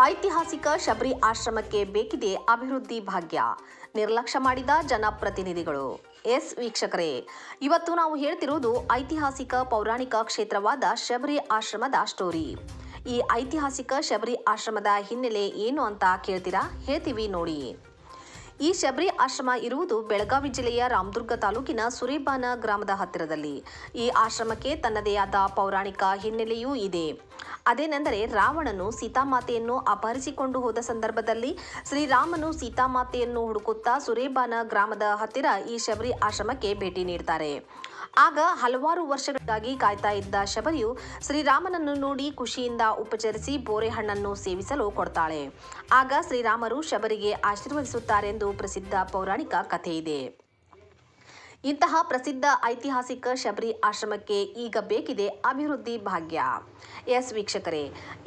ಐತಿಹಾಸಿಕ ಶಬರಿ ಆಶ್ರಮಕ್ಕೆ ಬೇಕಿದೆ ಅಭಿವೃದ್ಧಿ ಭಾಗ್ಯ. ನಿರ್ಲಕ್ಷ್ಯ ಮಾಡಿದ ಜನಪ್ರತಿನಿಧಿಗಳು. ಎಸ್ ವೀಕ್ಷಕರೇ, ಇವತ್ತು ನಾವು ಹೇಳ್ತಿರೋದು ಐತಿಹಾಸಿಕ ಪೌರಾಣಿಕ ಕ್ಷೇತ್ರವಾದ ಶಬರಿ ಆಶ್ರಮದ ಸ್ಟೋರಿ. ಈ ಐತಿಹಾಸಿಕ ಶಬರಿ ಆಶ್ರಮದ ಹಿನ್ನೆಲೆ ಏನು ಅಂತ ಕೇಳ್ತೀರಾ? ಹೇಳ್ತೀವಿ ನೋಡಿ. ಈ ಶಬರಿ ಆಶ್ರಮ ಇರುವುದು ಬೆಳಗಾವಿ ಜಿಲ್ಲೆಯ ರಾಮದುರ್ಗ ತಾಲೂಕಿನ ಸುರೇಬಾನ ಗ್ರಾಮದ ಹತ್ತಿರದಲ್ಲಿ. ಈ ಆಶ್ರಮಕ್ಕೆ ತನ್ನದೇ ಆದ ಪೌರಾಣಿಕ ಹಿನ್ನೆಲೆಯೂ ಇದೆ. ಅದೇನೆಂದರೆ, ರಾವಣನು ಸೀತಾಮಾತೆಯನ್ನು ಅಪಹರಿಸಿಕೊಂಡು ಹೋದ ಸಂದರ್ಭದಲ್ಲಿ ಶ್ರೀರಾಮನು ಸೀತಾಮಾತೆಯನ್ನು ಹುಡುಕುತ್ತಾ ಸುರೇಬಾನ ಗ್ರಾಮದ ಹತ್ತಿರ ಈ ಶಬರಿ ಆಶ್ರಮಕ್ಕೆ ಭೇಟಿ ನೀಡ್ತಾರೆ. ಆಗ ಹಲವಾರು ವರ್ಷಗಳಿಗಾಗಿ ಕಾಯ್ತಾ ಇದ್ದ ಶಬರಿಯು ಶ್ರೀರಾಮನನ್ನು ನೋಡಿ ಖುಷಿಯಿಂದ ಉಪಚರಿಸಿ ಬೋರೆ ಹಣ್ಣನ್ನು ಸೇವಿಸಲು ಕೊಡ್ತಾಳೆ. ಆಗ ಶ್ರೀರಾಮರು ಶಬರಿಗೆ ಆಶೀರ್ವದಿಸುತ್ತಾರೆಂದು ಪ್ರಸಿದ್ಧ ಪೌರಾಣಿಕ ಕಥೆ ಇದೆ. ಇಂತಹ ಪ್ರಸಿದ್ಧ ಐತಿಹಾಸಿಕ ಶಬರಿ ಆಶ್ರಮಕ್ಕೆ ಈಗ ಬೇಕಿದೆ ಅಭಿವೃದ್ಧಿ ಭಾಗ್ಯ. ಎಸ್ ವೀಕ್ಷಕರೇ,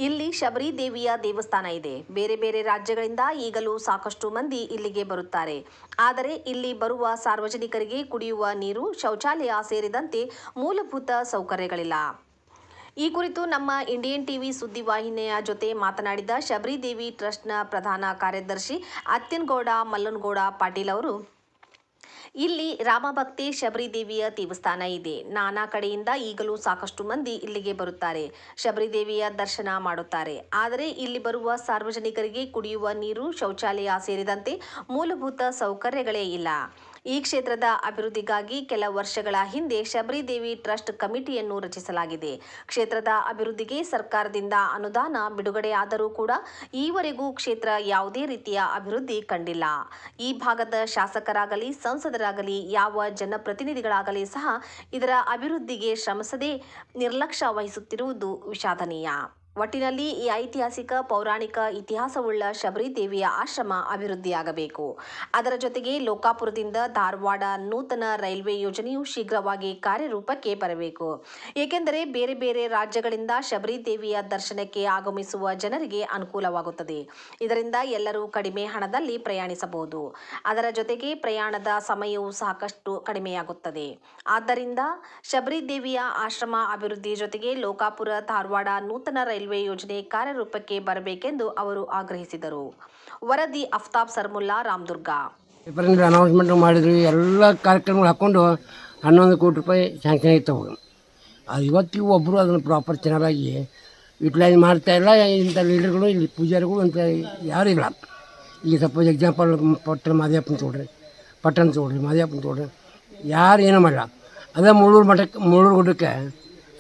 ಇಲ್ಲಿ ಶಬರಿ ದೇವಿಯ ದೇವಸ್ಥಾನ ಇದೆ. ಬೇರೆ ಬೇರೆ ರಾಜ್ಯಗಳಿಂದ ಈಗಲೂ ಸಾಕಷ್ಟು ಮಂದಿ ಇಲ್ಲಿಗೆ ಬರುತ್ತಾರೆ. ಆದರೆ ಇಲ್ಲಿ ಬರುವ ಸಾರ್ವಜನಿಕರಿಗೆ ಕುಡಿಯುವ ನೀರು, ಶೌಚಾಲಯ ಸೇರಿದಂತೆ ಮೂಲಭೂತ ಸೌಕರ್ಯಗಳಿಲ್ಲ. ಈ ಕುರಿತು ನಮ್ಮ ಇಂಡಿಯನ್ ಟಿವಿ ಸುದ್ದಿವಾಹಿನಿಯ ಜೊತೆ ಮಾತನಾಡಿದ ಶಬರಿ ದೇವಿ ಟ್ರಸ್ಟ್ನ ಪ್ರಧಾನ ಕಾರ್ಯದರ್ಶಿ ಅತ್ತಿನಗೌಡ ಮಲ್ಲನಗೌಡ ಪಾಟೀಲ್ ಅವರು, ಇಲ್ಲಿ ರಾಮಭಕ್ತೆ ಶಬರಿ ದೇವಿಯ ದೇವಸ್ಥಾನ ಇದೆ. ನಾನಾ ಕಡೆಯಿಂದ ಈಗಲೂ ಸಾಕಷ್ಟು ಮಂದಿ ಇಲ್ಲಿಗೆ ಬರುತ್ತಾರೆ, ಶಬರಿ ದೇವಿಯ ದರ್ಶನ ಮಾಡುತ್ತಾರೆ. ಆದರೆ ಇಲ್ಲಿ ಬರುವ ಸಾರ್ವಜನಿಕರಿಗೆ ಕುಡಿಯುವ ನೀರು, ಶೌಚಾಲಯ ಸೇರಿದಂತೆ ಮೂಲಭೂತ ಸೌಕರ್ಯಗಳೇ ಇಲ್ಲ. ಈ ಕ್ಷೇತ್ರದ ಅಭಿವೃದ್ಧಿಗಾಗಿ ಕೆಲ ವರ್ಷಗಳ ಹಿಂದೆ ಶಬರಿ ದೇವಿ ಟ್ರಸ್ಟ್ ಕಮಿಟಿಯನ್ನು ರಚಿಸಲಾಗಿದೆ. ಕ್ಷೇತ್ರದ ಅಭಿವೃದ್ಧಿಗೆ ಸರ್ಕಾರದಿಂದ ಅನುದಾನ ಬಿಡುಗಡೆಯಾದರೂ ಕೂಡ ಈವರೆಗೂ ಕ್ಷೇತ್ರ ಯಾವುದೇ ರೀತಿಯ ಅಭಿವೃದ್ಧಿ ಕಂಡಿಲ್ಲ. ಈ ಭಾಗದ ಶಾಸಕರಾಗಲಿ, ಸಂಸದರಾಗಲಿ, ಯಾವ ಜನಪ್ರತಿನಿಧಿಗಳಾಗಲಿ ಸಹ ಇದರ ಅಭಿವೃದ್ಧಿಗೆ ಶ್ರಮಿಸದೆ ನಿರ್ಲಕ್ಷ್ಯ ವಹಿಸುತ್ತಿರುವುದು ವಿಷಾದನೀಯ. ಒಟ್ಟಿನಲ್ಲಿ ಈ ಐತಿಹಾಸಿಕ ಪೌರಾಣಿಕ ಇತಿಹಾಸವುಳ್ಳ ಶಬರಿ ದೇವಿಯ ಆಶ್ರಮ ಅಭಿವೃದ್ಧಿಯಾಗಬೇಕು. ಅದರ ಜೊತೆಗೆ ಲೋಕಾಪುರದಿಂದ ಧಾರವಾಡ ನೂತನ ರೈಲ್ವೆ ಯೋಜನೆಯು ಶೀಘ್ರವಾಗಿ ಕಾರ್ಯರೂಪಕ್ಕೆ ಬರಬೇಕು. ಏಕೆಂದರೆ ಬೇರೆ ಬೇರೆ ರಾಜ್ಯಗಳಿಂದ ಶಬರಿ ದೇವಿಯ ದರ್ಶನಕ್ಕೆ ಆಗಮಿಸುವ ಜನರಿಗೆ ಅನುಕೂಲವಾಗುತ್ತದೆ. ಇದರಿಂದ ಎಲ್ಲರೂ ಕಡಿಮೆ ಹಣದಲ್ಲಿ ಪ್ರಯಾಣಿಸಬಹುದು. ಅದರ ಜೊತೆಗೆ ಪ್ರಯಾಣದ ಸಮಯವೂ ಸಾಕಷ್ಟು ಕಡಿಮೆಯಾಗುತ್ತದೆ. ಆದ್ದರಿಂದ ಶಬರಿ ದೇವಿಯ ಆಶ್ರಮ ಅಭಿವೃದ್ಧಿ ಜೊತೆಗೆ ಲೋಕಾಪುರ ಧಾರವಾಡ ನೂತನ ರೈಲ್ವೆ ಯೋಜನೆ ಕಾರ್ಯರೂಪಕ್ಕೆ ಬರಬೇಕೆಂದು ಅವರು ಆಗ್ರಹಿಸಿದರು. ವರದಿ ಅಫ್ತಾಬ್ ಸರ್ಮುಲ್ಲಾ, ರಾಮದುರ್ಗ. ಪೇಪರ್ನಲ್ಲಿ ಅನೌನ್ಸ್ಮೆಂಟ್ ಮಾಡಿದ್ರು, ಎಲ್ಲ ಕಾರ್ಯಕ್ರಮಗಳು ಹಾಕ್ಕೊಂಡು 11 ಕೋಟಿ ರೂಪಾಯಿ ಸ್ಯಾಂಕ್ಷನ್ ಆಗಿತ್ತವು. ಅದು ಇವತ್ತಿಗೂ ಒಬ್ಬರು ಅದನ್ನು ಪ್ರಾಪರ್ ಚೆನ್ನಾಗಿ ಯುಟಿಲೈಸ್ ಮಾಡ್ತಾಯಿಲ್ಲ. ಇಂಥ ಲೀಡರ್ಗಳು ಇಲ್ಲಿ ಪೂಜಾರಿಗಳು ಅಂತ ಯಾರೂ ಇಲ್ಲ. ಈಗ ಸಪೋಸ್ ಎಕ್ಸಾಂಪಲ್ ಮಾದೇವಪ್ಪನ ತೊಗೊಳ್ರಿ, ಪಟ್ಟಣ ತೊಗೊಳ್ರಿ, ಮಾದೇವಪ್ಪನ ತೊಗೊಳ್ರಿ, ಯಾರು ಏನೂ ಮಾಡಲ್ಲ. ಅದೇ ಮುಳ್ಳೂರು ಗುಡ್ಡಕ್ಕೆ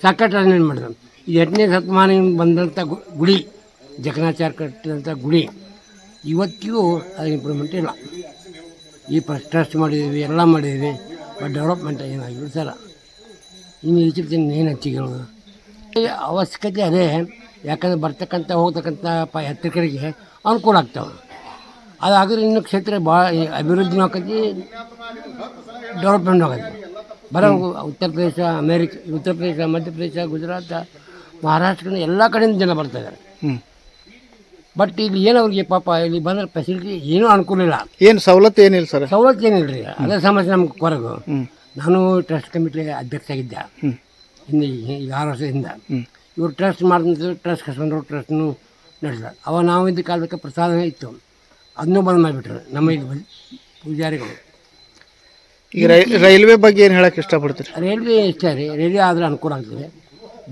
ಸಾಕಷ್ಟು ಅರೇಂಜ್ಮೆಂಟ್ ಮಾಡಿದ್ರು. ಇದು 8ನೇ ಶತಮಾನದಿಂದ ಬಂದಂಥ ಗುಡಿ, ಜಕಣಾಚಾರ ಕಟ್ಟಿದಂಥ ಗುಡಿ, ಇವತ್ತಿಗೂ ಅದು ಇಂಪ್ರೂವ್ಮೆಂಟ್ ಇಲ್ಲ. ಈ ಟ್ರಸ್ಟ್ ಮಾಡಿದ್ದೀವಿ, ಎಲ್ಲ ಮಾಡಿದ್ದೀವಿ, ಬಟ್ ಡೆವಲಪ್ಮೆಂಟ್ ಏನಾಗಿಲ್ಲ ಸರ. ಇನ್ನು ಈಚಿನ ಏನು ಹಂಚಿಗೆ ಹೇಳೋದು, ಅವಶ್ಯಕತೆ ಅದೇ. ಯಾಕಂದರೆ ಬರ್ತಕ್ಕಂಥ ಹೋಗ್ತಕ್ಕಂಥ ಯಾತ್ರಿಕರಿಗೆ ಅನುಕೂಲ ಆಗ್ತಾವೆ. ಅದಾದರೆ ಇನ್ನು ಕ್ಷೇತ್ರ ಭಾಳ ಅಭಿವೃದ್ಧಿನೂ ಆಕತಿ, ಡೆವಲಪ್ಮೆಂಟ್ ಆಗತ್ತೆ. ಬರೋ ಉತ್ತರ ಪ್ರದೇಶ, ಮಧ್ಯಪ್ರದೇಶ, ಗುಜರಾತ್, ಮಹಾರಾಷ್ಟ್ರ ಎಲ್ಲ ಕಡೆಯಿಂದ ಜನ ಬರ್ತಾಯಿದ್ದಾರೆ. ಬಟ್ ಇಲ್ಲಿ ಏನು ಅವ್ರಿಗೆ ಪಾಪ ಇಲ್ಲಿ ಬಂದ್ರೆ ಫೆಸಿಲಿಟಿ ಏನೂ ಅನುಕೂಲ ಇಲ್ಲ. ಏನು ಸವಲತ್ತು ಏನಿಲ್ಲ ಸರ್? ಸವಲತ್ತು ಏನಿಲ್ಲ ರೀ. ಅದೇ ಸಮಸ್ಯೆ ನಮ್ಗೆ ಕೊರಗು. ನಾನು ಟ್ರಸ್ಟ್ ಕಮಿಟಿ ಅಧ್ಯಕ್ಷ ಆಗಿದ್ದೆ ಹಿಂದೆ, ಈಗ 6 ವರ್ಷದಿಂದ. ಇವರು ಟ್ರಸ್ಟ್ ಮಾಡಿದ್ರು, ಟ್ರಸ್ಟ್ ಕಸ್ಕೊಂಡ್ರು, ಟ್ರಸ್ಟ್ನು ನಡೆಸ್ತಾರೆ. ಅವ ನಾವು ಇದ್ದ ಕಾಲಕ್ಕೆ ಪ್ರಸಾದ ಇತ್ತು, ಅದನ್ನೂ ಬಂದ್ ಮಾಡಿಬಿಟ್ರು ನಮ್ಮ ಇಲ್ಲಿ ಪೂಜಾರಿಗಳು. ಈಗ ರೈಲ್ವೆ ಬಗ್ಗೆ ಏನು ಹೇಳಕ್ಕೆ ಇಷ್ಟಪಡ್ತೀರಿ? ರೈಲ್ವೆ ಇಷ್ಟ ರೀ. ರೈಲ್ವೆ ಆದರೆ ಅನುಕೂಲ ಆಗ್ತದೆ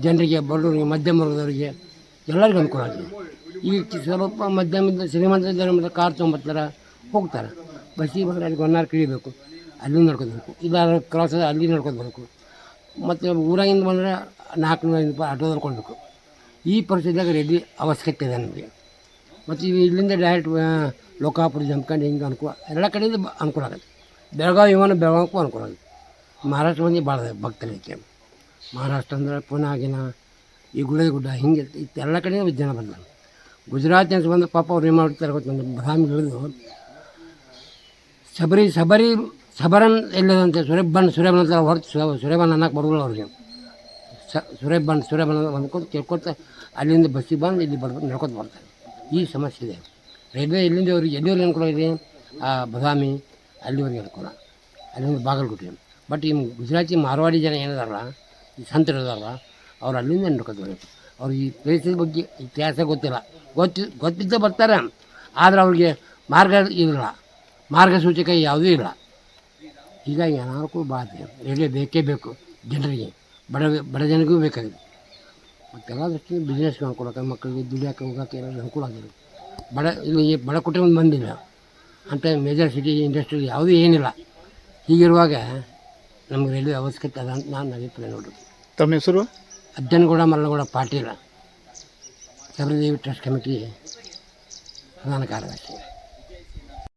ಜನರಿಗೆ, ಬಡವರಿಗೆ, ಮಧ್ಯಮ ವರ್ಗದವರಿಗೆ ಎಲ್ಲರಿಗೂ ಅನುಕೂಲ ಆಗ್ತದೆ. ಈಗ ಸ್ವಲ್ಪ ಮಧ್ಯಮದ ಶ್ರೀಮಂತ ಜನ ಕಾರ್ ತೊಗೊಂಬರ್ತಾರೆ, ಹೋಗ್ತಾರೆ. ಬಸ್ಸಿಗೆ ಬಂದರೆ ಅಲ್ಲಿ 1 hour ಕಿಳಿಬೇಕು, ಅಲ್ಲೂ ನಡ್ಕೊಬೇಕು. ಇದಾದ್ರೆ ಕ್ರಾಸ್ ಅಲ್ಲಿ ನಡ್ಕೊಬೇಕು. ಮತ್ತು ಊರಾಗಿಂದ ಬಂದರೆ 400 ರೂಪಾಯಿ ಆಟೋದಲ್ಲಿ ಕೊಡಬೇಕು. ಈ ಪರಿಸ್ಥಿತಿಯಾಗ ರೈಲ್ವೆ ಅವಶ್ಯಕತೆ ಇದೆ ನಮಗೆ. ಮತ್ತು ಇಲ್ಲಿಂದ ಡೈರೆಕ್ಟ್ ಲೋಕಾಪುರ ಜಂಪ್ಕೊಂಡು ಹಿಂಗೆ ಅನುಕೂಲ, ಎಲ್ಲ ಕಡೆಯಿಂದ ಅನುಕೂಲ ಆಗುತ್ತೆ. ಬೆಳಗಾವಿಗೂ ಅನುಕೂಲ ಆಗುತ್ತೆ. ಮಹಾರಾಷ್ಟ್ರ ಮಂದಿ ಭಾಳ ಭಕ್ತರೈತೆ. ಮಹಾರಾಷ್ಟ್ರ ಅಂದರೆ ಪುನಾಗಿನ ಈ ಗುಡ್ಡ ಹಿಂಗೆ ಎಲ್ಲ ಕಡೆಯಿಂದ ಜನ ಬಂದರು. ಗುಜರಾತ್ ಅಂತ ಬಂದು ಪಾಪ ಅವ್ರು ಏನು ಮಾಡ್ತಾರೆ ಗೊತ್ತಂದ್ರೆ, ಬಾದಾಮಿ ಇಳಿದು ಸಬರನ್ ಎಲ್ಲದಂತೆ ಸುರೇಬನ್ ಅಂತ ಹೊರತು ಸುರೇಬನ್ ಅನ್ನಕ್ಕೆ ಬರೋಲ್ಲ ಅವ್ರಿಗೆ. ಸುರೇಬನ್ ಅಂದ್ಕೊಂಡು ಕೇಳ್ಕೊತ ಅಲ್ಲಿಂದ ಬಸ್ಸಿಗೆ ಬಂದು ಇಲ್ಲಿ ನಡ್ಕೊತ ಬರ್ತಾರೆ. ಈ ಸಮಸ್ಯೆ ಇದೆ. ರೈಲ್ವೆ ಇಲ್ಲಿಂದ ಅವ್ರಿಗೆ ಎಲ್ಲಿವರೆಗೆ ಅನುಕೂಲ ಇದೆ, ಬಾದಾಮಿ ಅಲ್ಲಿವರೆಗೆ ಅನುಕೂಲ, ಅಲ್ಲಿಂದ ಬಾಗಲಕೋಟೆ. ಬಟ್ ಈ ಗುಜರಾತಿ ಮಾರವಾಡಿ ಜನ ಏನಿದಾರಲ್ಲ, ಈ ಸಂತರು ಇದಾರಲ್ಲ, ಅವ್ರು ಅಲ್ಲಿಂದ ನಡ್ಕೊತ ಬರಬೇಕು. ಅವ್ರಿಗೆ ಈ ಪ್ಲೇಸಿನ ಬಗ್ಗೆ ಇತಿಹಾಸ ಗೊತ್ತಿಲ್ಲ, ಗೊತ್ತಿದ್ದ ಬರ್ತಾರೆ, ಆದರೆ ಅವ್ರಿಗೆ ಮಾರ್ಗಸೂಚಕ ಯಾವುದೂ ಇಲ್ಲ. ಹೀಗಾಗಿ ಅನಾನುಕೂಲ ಭಾಳ ಇದೆ. ರೈಲ್ವೆ ಬೇಕೇ ಬೇಕು ಜನರಿಗೆ, ಬಡ ಜನರಿಗೂ ಬೇಕಾಗಿದೆ. ಮತ್ತೆಲ್ಲ ದೃಷ್ಟಿಯಿಂದ ಬಿಸ್ನೆಸ್ ಮಾಡ್ಕೊಳಕ್ಕೆ, ಮಕ್ಕಳಿಗೆ ದುಡಿಯೋಕೆ ಹೋಗೋಕೆ ಎಲ್ಲ ಅನುಕೂಲ ಆಗಿದೆ. ಇಲ್ಲಿ ಬಡ ಕುಟುಂಬ ಬಂದಿಲ್ಲ ಅಂತ ಮೇಜರ್ ಸಿಟಿ ಇಂಡಸ್ಟ್ರಿ ಯಾವುದೂ ಏನಿಲ್ಲ. ಹೀಗಿರುವಾಗ ನಮ್ಗೆ ರೈಲ್ವೆ ಅವಶ್ಯಕತೆ ಅದ ಅಂತ ನಾನು ಅಭಿಪ್ರಾಯ ನೋಡ್ರಿ. ತಮ್ಮ ಹೆಸರು? ಅಜ್ಜನಗೌಡ ಮಲ್ಲಗೌಡ ಪಾಟೀಲ, ಸಬರದೇವಿ ಟ್ರಸ್ಟ್ ಕಮಿಟಿ ಪ್ರಧಾನ ಕಾರ್ಯದರ್ಶಿ.